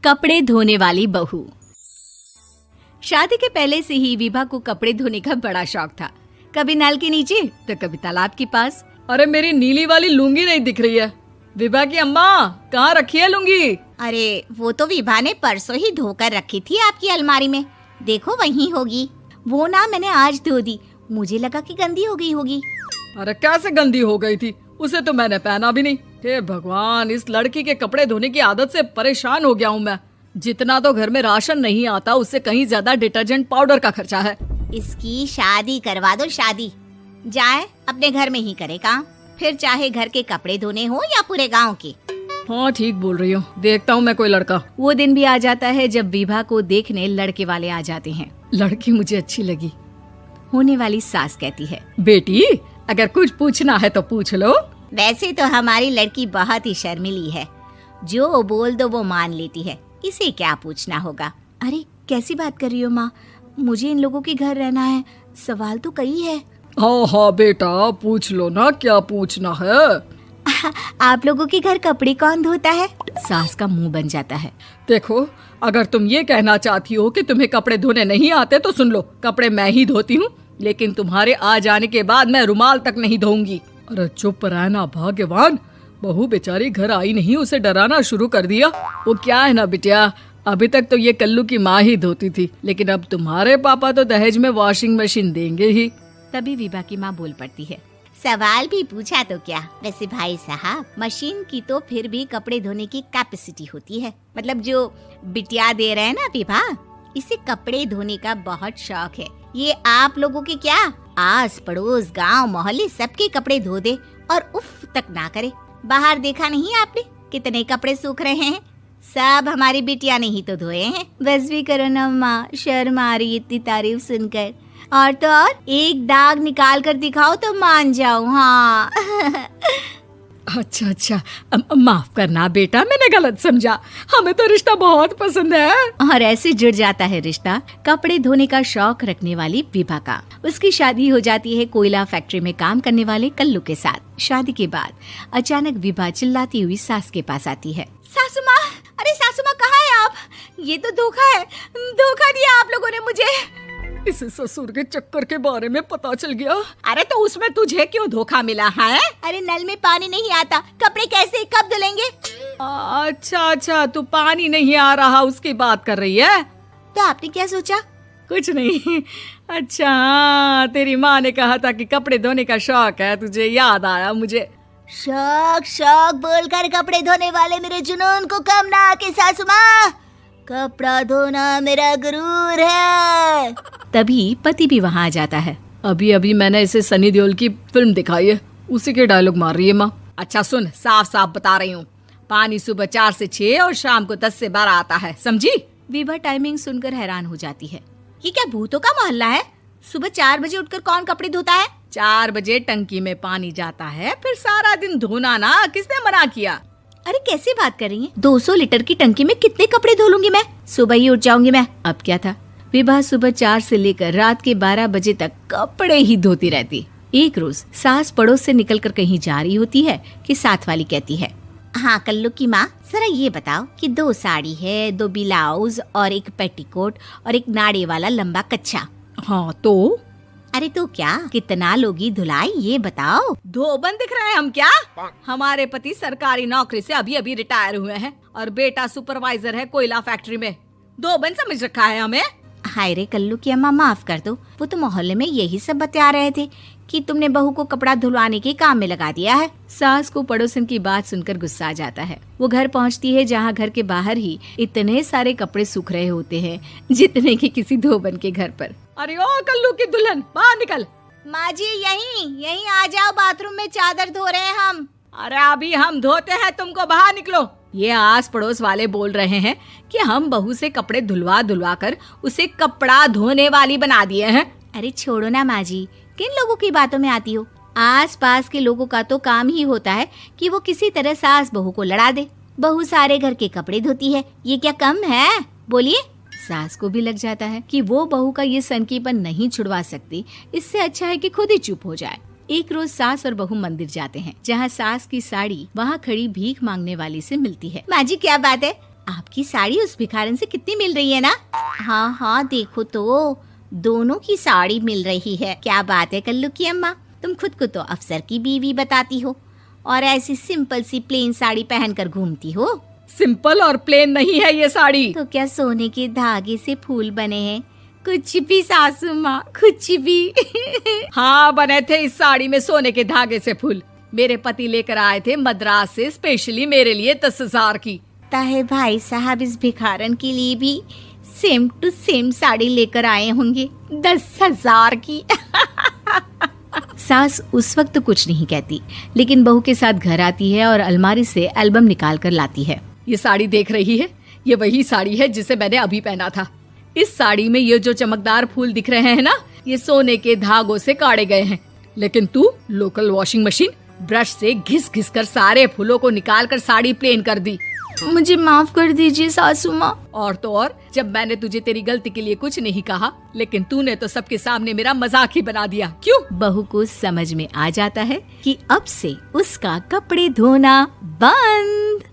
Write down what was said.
कपड़े धोने वाली बहू। शादी के पहले से ही विभा को कपड़े धोने का बड़ा शौक था। कभी नल के नीचे तो कभी तालाब के पास। अरे मेरी नीली वाली लुंगी नहीं दिख रही है। विभा की अम्मा, कहाँ रखी है लुंगी? अरे वो तो विभा ने परसों ही धोकर रखी थी आपकी अलमारी में, देखो वहीं होगी। वो ना मैंने आज धो दी, मुझे लगा कि गंदी हो गई होगी। अरे कैसे गंदी हो गई थी? उसे तो मैंने पहना भी नहीं। हे भगवान, इस लड़की के कपड़े धोने की आदत से परेशान हो गया हूँ मैं। जितना तो घर में राशन नहीं आता, उससे कहीं ज्यादा डिटर्जेंट पाउडर का खर्चा है। इसकी शादी करवा दो, शादी जाए अपने घर में ही करे काम, फिर चाहे घर के कपड़े धोने हो या पूरे गांव के। हाँ ठीक बोल रही हो, देखता हूँ मैं कोई लड़का। वो दिन भी आ जाता है जब विभा को देखने लड़के वाले आ जाते हैं। लड़की मुझे अच्छी लगी। होने वाली सास कहती है, बेटी अगर कुछ पूछना है तो पूछ लो। वैसे तो हमारी लड़की बहुत ही शर्मीली है, जो बोल दो वो मान लेती है, इसे क्या पूछना होगा। अरे कैसी बात कर रही हो माँ, मुझे इन लोगों के घर रहना है, सवाल तो कई है। हाँ हाँ बेटा, पूछ लो ना, क्या पूछना है। आप लोगों के घर कपड़े कौन धोता है? सास का मुंह बन जाता है। देखो, अगर तुम ये कहना चाहती हो कि तुम्हें कपड़े धोने नहीं आते तो सुन लो, कपड़े मैं ही धोती हूँ, लेकिन तुम्हारे आ जाने के बाद मैं रुमाल तक नहीं धोऊंगी। अरे चुप रहना भाग्यवान, बहू बेचारी घर आई नहीं, उसे डराना शुरू कर दिया। वो क्या है ना बिटिया, अभी तक तो ये कल्लू की माँ ही धोती थी, लेकिन अब तुम्हारे पापा तो दहेज में वॉशिंग मशीन देंगे ही। तभी विभा की माँ बोल पड़ती है, सवाल भी पूछा तो क्या। वैसे भाई साहब, मशीन की तो फिर भी कपड़े धोने की कैपेसिटी होती है। मतलब जो बिटिया दे रहे हैं ना विभा, इसे कपड़े धोने का बहुत शौक है। ये आप लोगों के क्या, आस पड़ोस गांव मोहल्ले सबके कपड़े धो दे और उफ तक ना करे। बाहर देखा नहीं आपने कितने कपड़े सूख रहे हैं? सब हमारी बिटिया ने ही तो धोए हैं। बस भी करो ना माँ, शर्म आ रही इतनी तारीफ सुनकर। और तो और एक दाग निकाल कर दिखाओ तो मान जाओ। हाँ अच्छा, माफ करना बेटा, मैंने गलत समझा। हमें तो रिश्ता बहुत पसंद है। और ऐसे जुड़ जाता है रिश्ता कपड़े धोने का शौक रखने वाली विभा का। उसकी शादी हो जाती है कोयला फैक्ट्री में काम करने वाले कल्लू के साथ। शादी के बाद अचानक विभा चिल्लाती हुई सास के पास आती है। सासू माँ, अरे सासू माँ कहाँ है आप? ये तो धोखा है, धोखा दिया आप लोगों ने मुझे। इस ससुर के चक्कर के बारे में पता चल गया। अरे तो उसमें तुझे क्यों धोखा मिला है? अरे नल में पानी नहीं आता, कपड़े कैसे कब धुलेंगे? अच्छा, तू पानी नहीं आ रहा उसकी बात कर रही है। तो आपने क्या सोचा? कुछ नहीं। अच्छा, तेरी माँ ने कहा था कि कपड़े धोने का शौक है तुझे, याद आया मुझे। शौक बोलकर कपड़े धोने वाले मेरे जुनून को कम ना आके सासू माँ, कपड़ा धोना मेरा गुरूर है। तभी पति भी वहाँ आ जाता है। अभी मैंने इसे सनी देओल की फिल्म दिखाई है, उसी के डायलॉग मार रही है माँ। अच्छा सुन, साफ बता रही हूँ, पानी सुबह 4 से 6 और शाम को 10 से 12 आता है, समझी? विभा टाइमिंग सुनकर हैरान हो जाती है। ये क्या भूतों का मोहल्ला है? सुबह 4 बजे उठकर कौन कपड़े धोता है? 4 बजे टंकी में पानी जाता है, फिर सारा दिन धोना ना, किसने मना किया? अरे कैसी बात कर रही हैं? 200 लीटर की टंकी में कितने कपड़े धो लूंगी मैं? सुबह ही उठ जाऊंगी मैं। अब क्या था, विभा सुबह 4 से लेकर रात के 12 बजे तक कपड़े ही धोती रहती। एक रोज सास पड़ोस से निकलकर कहीं जा रही होती है कि साथ वाली कहती है, हाँ कल्लू की माँ, जरा ये बताओ कि 2 साड़ी है, 2 ब्लाउज और एक पेटीकोट और एक नाड़े वाला लंबा कच्छा। हाँ तो? अरे तो क्या, कितना लोगी धुलाई ये बताओ। धोबन दिख रहे हैं हम क्या? हमारे पति सरकारी नौकरी से अभी रिटायर हुए हैं और बेटा सुपरवाइजर है कोयला फैक्ट्री में। धोबन समझ रखा है हमें। हाय रे कल्लू की अम्मा, माफ कर दो, वो तो मोहल्ले में यही सब बता रहे थे कि तुमने बहू को कपड़ा धुलवाने के काम में लगा दिया है। सास को पड़ोसन की बात सुनकर गुस्सा आ जाता है। वो घर पहुंचती है जहां घर के बाहर ही इतने सारे कपड़े सूख रहे होते हैं जितने कि किसी धोबन के घर पर। अरे ओ कल्लू की दुल्हन, बाहर निकल। माँ जी यहीं आ जाओ, बाथरूम में चादर धो रहे हैं हम। अरे अभी हम धोते हैं, तुमको बाहर निकलो। ये आस पड़ोस वाले बोल रहे हैं कि हम बहू से कपड़े धुलवा कर उसे कपड़ा धोने वाली बना दिए हैं। अरे छोड़ो ना माँ जी, किन लोगों की बातों में आती हो? आस पास के लोगों का तो काम ही होता है कि वो किसी तरह सास बहू को लड़ा दे। बहू सारे घर के कपड़े धोती है, ये क्या कम है? बोलिए। सास को भी लग जाता है कि वो बहू का ये सनकीपन नहीं छुड़वा सकती, इससे अच्छा है कि खुद ही चुप हो जाए। एक रोज सास और बहू मंदिर जाते हैं, जहाँ सास की साड़ी वहाँ खड़ी भीख मांगने वाली से मिलती है। माँ जी क्या बात है, आपकी साड़ी उस भिखारन से कितनी मिल रही है ना? हाँ हाँ देखो तो, दोनों की साड़ी मिल रही है। क्या बात है कल्लू की अम्मा, तुम खुद को तो अफसर की बीवी बताती हो और ऐसी सिंपल सी प्लेन साड़ी पहनकर घूमती हो। सिंपल और प्लेन नहीं है ये साड़ी। तो क्या सोने के धागे से फूल बने हैं? कुछ भी सासू माँ, कुछ भी। हाँ बने थे इस साड़ी में सोने के धागे से फूल। मेरे पति लेकर आए थे मद्रास से स्पेशली मेरे लिए 10,000 की। ताहे भाई साहब इस भिखारन के लिए भी सेम टू सेम साड़ी लेकर आए होंगे 10,000 की। सास उस वक्त तो कुछ नहीं कहती, लेकिन बहू के साथ घर आती है और अलमारी से एल्बम निकाल कर लाती है। ये साड़ी देख रही है, ये वही साड़ी है जिसे मैंने अभी पहना था। इस साड़ी में ये जो चमकदार फूल दिख रहे हैं ना, ये सोने के धागों से काटे गए हैं। लेकिन तू लोकल वॉशिंग मशीन ब्रश से घिस घिस कर सारे फूलों को निकाल कर साड़ी प्लेन कर दी। मुझे माफ कर दीजिए सासू माँ। और तो और, जब मैंने तुझे तेरी गलती के लिए कुछ नहीं कहा, लेकिन तूने तो सबके सामने मेरा मजाक ही बना दिया। क्यों? बहू को समझ में आ जाता है कि अब से उसका कपड़े धोना बंद।